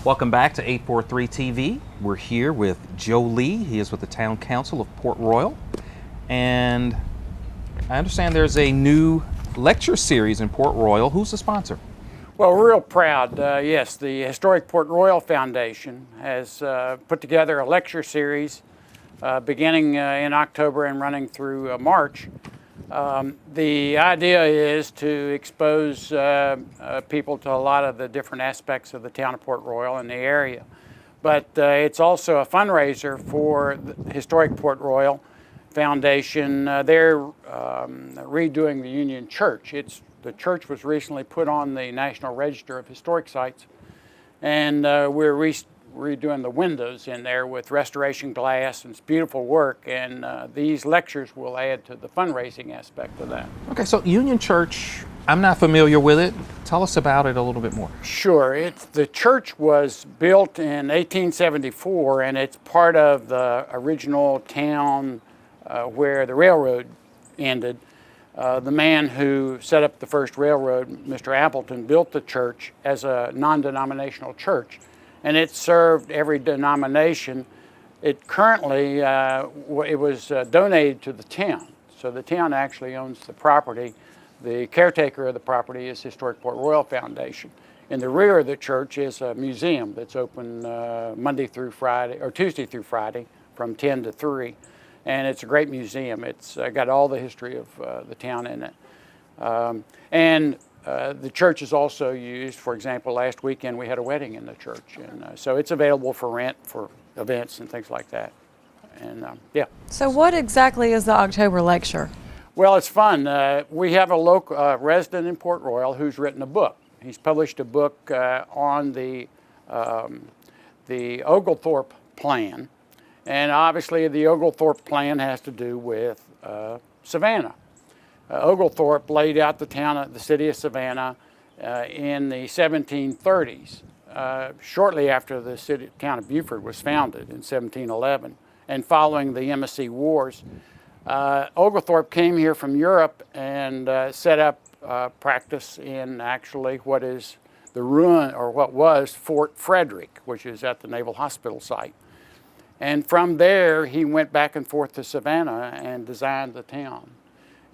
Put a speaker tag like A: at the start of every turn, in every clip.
A: Welcome back to 843 TV. We're here with Joe Lee. He is with the Town Council of Port Royal. And I understand there's a new lecture series in Port Royal. Who's the sponsor?
B: Well, we're real proud. Yes, the Historic Port Royal Foundation has put together a lecture series beginning in October and running through March. The idea is to expose people to a lot of the different aspects of the town of Port Royal and the area. But it's also a fundraiser for the Historic Port Royal Foundation. They're redoing the Union Church. The church was recently put on the National Register of Historic Sites, and we're redoing the windows in there with restoration glass, and it's beautiful work, and these lectures will add to the fundraising aspect of that.
A: Okay, so Union Church, I'm not familiar with it. Tell us about it a little bit more.
B: Sure. The church was built in 1874, and it's part of the original town where the railroad ended. The man who set up the first railroad, Mr. Appleton, built the church as a non-denominational church, and it served every denomination. It currently, it was donated to the town, so the town actually owns the property. The caretaker of the property is Historic Port Royal Foundation. In the rear of the church is a museum that's open Monday through Friday, or Tuesday through Friday, from 10 to 3. And it's a great museum. It's got all the history of the town in it. The church is also used, for example, last weekend we had a wedding in the church. And so it's available for rent for events and things like that. And yeah.
C: So what exactly is the October lecture?
B: Well, it's fun. We have a local resident in Port Royal who's written a book. He's published a book on the Oglethorpe Plan. And obviously the Oglethorpe Plan has to do with Savannah. Oglethorpe laid out the city of Savannah in the 1730s, shortly after the town of Beaufort was founded in 1711. And following the MSC Wars, Oglethorpe came here from Europe and set up practice in actually what is the ruin, or what was Fort Frederick, which is at the Naval Hospital site. And from there, he went back and forth to Savannah and designed the town.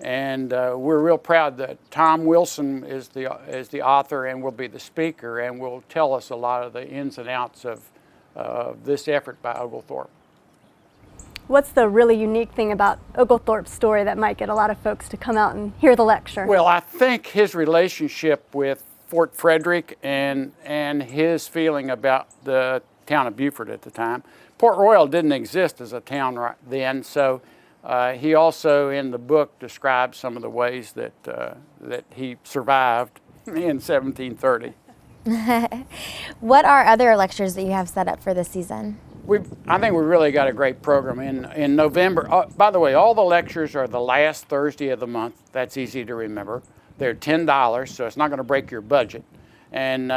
B: And we're real proud that Tom Wilson is the author and will be the speaker, and will tell us a lot of the ins and outs of this effort by Oglethorpe.
D: What's the really unique thing about Oglethorpe's story that might get a lot of folks to come out and hear the lecture?
B: Well, I think his relationship with Fort Frederick and his feeling about the town of Beaufort at the time. Port Royal didn't exist as a town right then, so he also in the book describes some of the ways that he survived in 1730.
E: What are other lectures that you have set up for this season?
B: I think we've really got a great program in November. By the way, all the lectures are the last Thursday of the month. That's easy to remember. They're $10, so it's not going to break your budget. And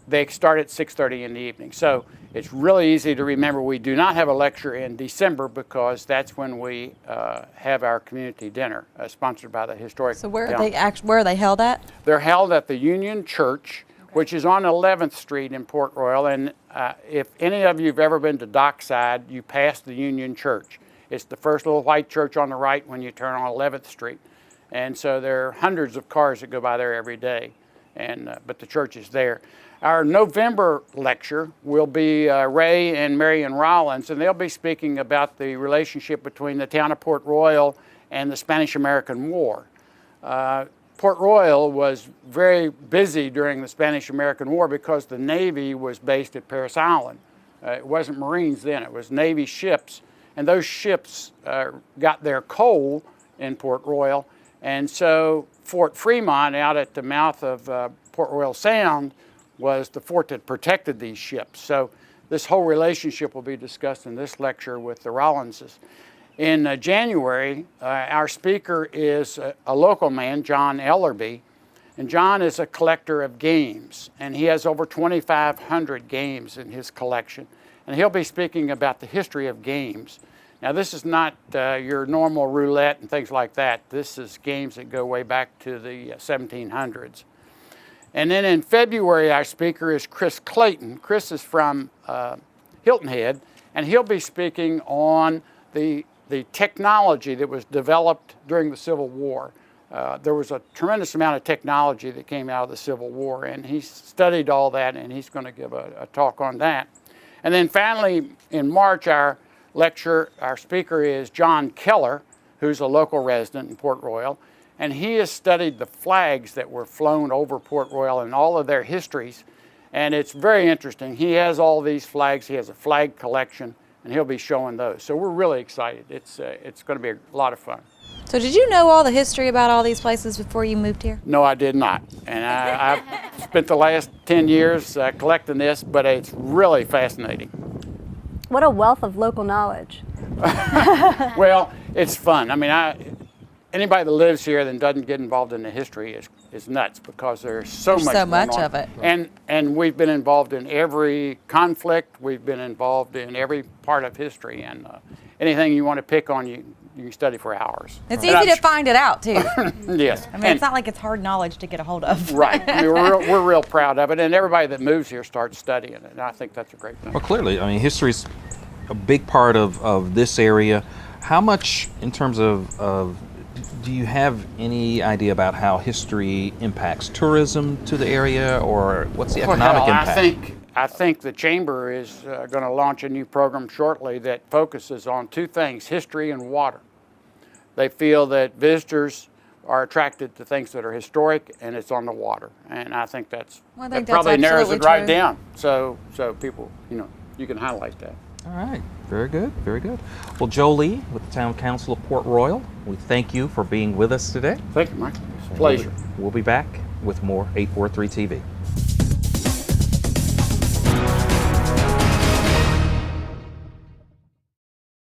B: they start at 6:30 in the evening. So it's really easy to remember. We do not have a lecture in December because that's when we have our community dinner, sponsored by the Historic
C: So where
B: Town.
C: where are they held at?
B: They're held at the Union Church, which is on 11th Street in Port Royal. And if any of you have ever been to Dockside, you pass the Union Church. It's the first little white church on the right when you turn on 11th Street. And so there are hundreds of cars that go by there every day, but the church is there. Our November lecture will be Ray and Marion Rollins, and they'll be speaking about the relationship between the town of Port Royal and the Spanish-American War. Port Royal was very busy during the Spanish-American War because the Navy was based at Parris Island. It wasn't Marines then, it was Navy ships, and those ships got their coal in Port Royal, and so Fort Fremont out at the mouth of Port Royal Sound was the fort that protected these ships. So this whole relationship will be discussed in this lecture with the Rollinses. In January, our speaker is a local man, John Ellerby, and John is a collector of games, and he has over 2,500 games in his collection, and he'll be speaking about the history of games. Now, this is not your normal roulette and things like that. This is games that go way back to the 1700s. And then in February, our speaker is Chris Clayton. Chris is from Hilton Head, and he'll be speaking on the technology that was developed during the Civil War. There was a tremendous amount of technology that came out of the Civil War, and he studied all that, and he's going to give a talk on that. And then finally, in March, our speaker is John Keller, who's a local resident in Port Royal, and he has studied the flags that were flown over Port Royal and all of their histories, and it's very interesting. He has all these flags. He has a flag collection, and he'll be showing those. So we're really excited. It's going to be a lot of fun.
C: So did you know all the history about all these places before you moved here?
B: No, I did not. And I've spent the last 10 years collecting this, but it's really fascinating.
D: What a wealth of local knowledge.
B: Well, it's fun. I mean, anybody that lives here that doesn't get involved in the history is nuts, because there's so much
C: so
B: going
C: much
B: on.
C: of it.
B: And we've been involved in every conflict. We've been involved in every part of history. And anything you want to pick on, you can study for hours.
C: It's easy to find it out, too.
B: Yes.
F: I mean, it's not like it's hard knowledge to get a hold of.
B: Right. I mean, we're real proud of it, and everybody that moves here starts studying it, and I think that's a great thing.
A: Well, clearly, I mean, history's a big part of this area. How much, in terms of do you have any idea about how history impacts tourism to the area, or what's the economic impact?
B: I think the Chamber is going to launch a new program shortly that focuses on two things: history and water. They feel that visitors are attracted to things that are historic, and it's on the water. And I think that probably narrows it right down. So people, you can highlight that.
A: All right, very good, very good. Well, Joe Lee with the Town Council of Port Royal, we thank you for being with us today.
B: Thank you, Mike. It's a pleasure.
A: We'll be back with more 843 TV.